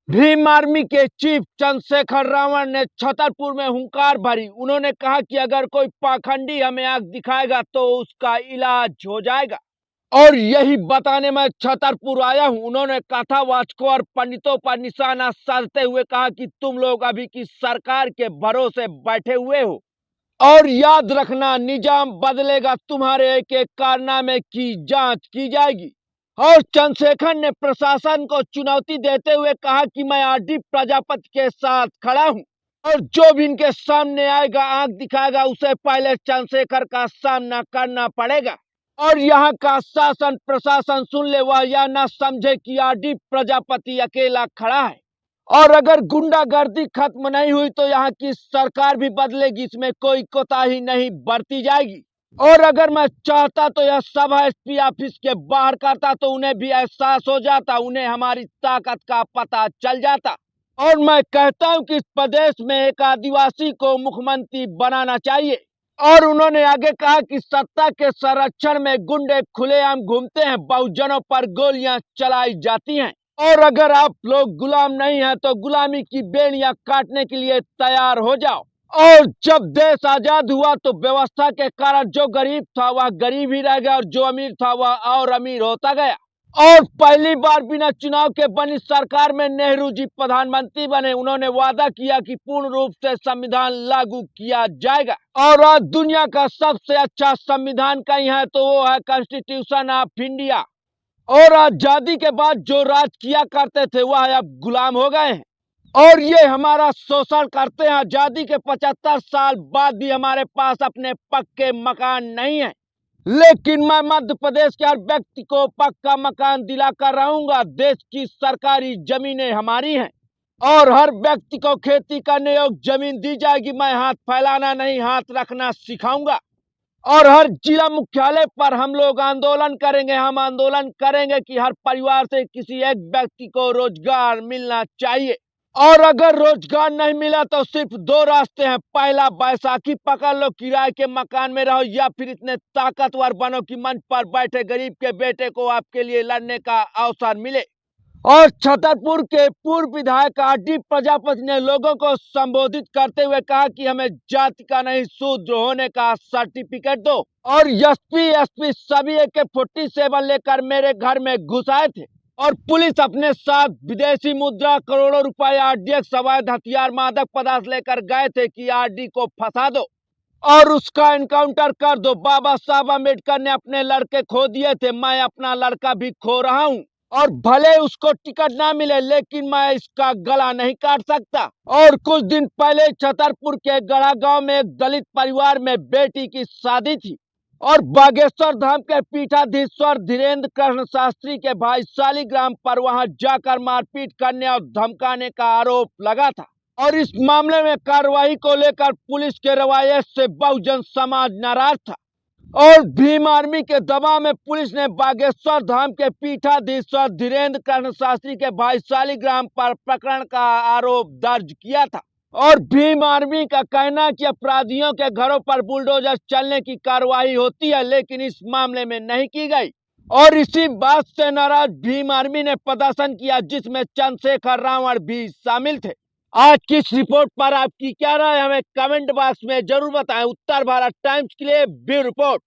Bhim army के chief Chandrashekhar Ravan ने छतरपुर में हुंकार भरी। उन्होंने कहा कि अगर कोई पाखंडी हमें आंख दिखाएगा तो उसका इलाज हो जाएगा, और यही बताने मैं छतरपुर आया हूं। उन्होंने कथावाचकों और पंडितों पर निशाना साधते हुए कहा कि तुम लोग अभी की सरकार के भरोसे बैठे हुए हो, और याद रखना, निजाम बदलेगा, तुम्हारे एक एक कारनामे की जांच की जाएगी। और चंद्रशेखर ने प्रशासन को चुनौती देते हुए कहा कि मैं आरडी प्रजापति के साथ खड़ा हूं, और जो भी इनके सामने आएगा, आंख दिखाएगा, उसे पहले चंद्रशेखर का सामना करना पड़ेगा। और यहाँ का शासन प्रशासन सुन ले, वह यह न समझे कि आरडी प्रजापति अकेला खड़ा है, और अगर गुंडागर्दी खत्म नहीं हुई तो यहाँ की सरकार भी बदलेगी, इसमें कोई कोताही नहीं बरती जाएगी। और अगर मैं चाहता तो यह सभा एसपी ऑफिस के बाहर करता तो उन्हें भी एहसास हो जाता, उन्हें हमारी ताकत का पता चल जाता। और मैं कहता हूं कि इस प्रदेश में एक आदिवासी को मुख्यमंत्री बनाना चाहिए। और उन्होंने आगे कहा कि सत्ता के संरक्षण में गुंडे खुलेआम घूमते हैं, बहुजनों पर गोलियां चलाई जाती हैं, और अगर आप लोग गुलाम नहीं हैं तो गुलामी की बेड़ियां काटने के लिए तैयार हो जाओ। और जब देश आजाद हुआ तो व्यवस्था के कारण जो गरीब था वह गरीब ही रह गया, और जो अमीर था वह और अमीर होता गया। और पहली बार बिना चुनाव के बनी सरकार में नेहरू जी प्रधानमंत्री बने। उन्होंने वादा किया कि पूर्ण रूप से संविधान लागू किया जाएगा, और आज दुनिया का सबसे अच्छा संविधान कहीं है तो वो है कॉन्स्टिट्यूशन ऑफ इंडिया। और आजादी के बाद जो राज किया करते थे वह अब गुलाम हो गए हैं, और ये हमारा शोषण करते हैं। आजादी के 75 साल बाद भी हमारे पास अपने पक्के मकान नहीं है, लेकिन मैं मध्य प्रदेश के हर व्यक्ति को पक्का मकान दिलाकर रहूंगा। देश की सरकारी जमीनें हमारी हैं, और हर व्यक्ति को खेती करने योग्य जमीन दी जाएगी। मैं हाथ फैलाना नहीं, हाथ रखना सिखाऊंगा। और हर जिला मुख्यालय पर हम लोग आंदोलन करेंगे। हम आंदोलन करेंगे कि हर परिवार से किसी एक व्यक्ति को रोजगार मिलना चाहिए, और अगर रोजगार नहीं मिला तो सिर्फ दो रास्ते हैं। पहला, बैसाखी पकड़ लो, किराए के मकान में रहो, या फिर इतने ताकतवर बनो कि मंच पर बैठे गरीब के बेटे को आपके लिए लड़ने का अवसर मिले। और छतरपुर के पूर्व विधायक आरडी प्रजापति ने लोगों को संबोधित करते हुए कहा कि हमें जाति का नहीं, शूद्र होने का सर्टिफिकेट दो। और एसपी सभी AK-47 लेकर मेरे घर में घुस आए थे, और पुलिस अपने साथ विदेशी मुद्रा, करोड़ों रुपए, RDX, अवैध हथियार, मादक पदार्थ लेकर गए थे कि आरडी को फंसा दो और उसका एनकाउंटर कर दो। बाबा साहब अम्बेडकर ने अपने लड़के खो दिए थे, मैं अपना लड़का भी खो रहा हूँ, और भले उसको टिकट ना मिले लेकिन मैं इसका गला नहीं काट सकता। और कुछ दिन पहले छतरपुर के गढ़ा गांव में एक दलित परिवार में बेटी की शादी थी, और बागेश्वर धाम के पीठाधीश्वर धीरेन्द्र कृष्ण शास्त्री के भाई शालिग्राम पर वहां जाकर मारपीट करने और धमकाने का आरोप लगा था। और इस मामले में कार्रवाई को लेकर पुलिस के रवैये से बहुजन समाज नाराज था, और भीम आर्मी के दबाव में पुलिस ने बागेश्वर धाम के पीठाधीश्वर धीरेन्द्र कृष्ण शास्त्री के भाई शालिग्राम पर प्रकरण का आरोप दर्ज किया था। और भीम आर्मी का कहना है कि अपराधियों के घरों पर बुलडोजर चलने की कार्रवाई होती है, लेकिन इस मामले में नहीं की गई। और इसी बात से नाराज भीम आर्मी ने प्रदर्शन किया, जिसमें चंद्रशेखर रावण भी शामिल थे। आज की इस रिपोर्ट पर आपकी क्या राय है, हमें कमेंट बॉक्स में जरूर बताएं। उत्तर भारत टाइम्स के लिए ब्यूरो रिपोर्ट।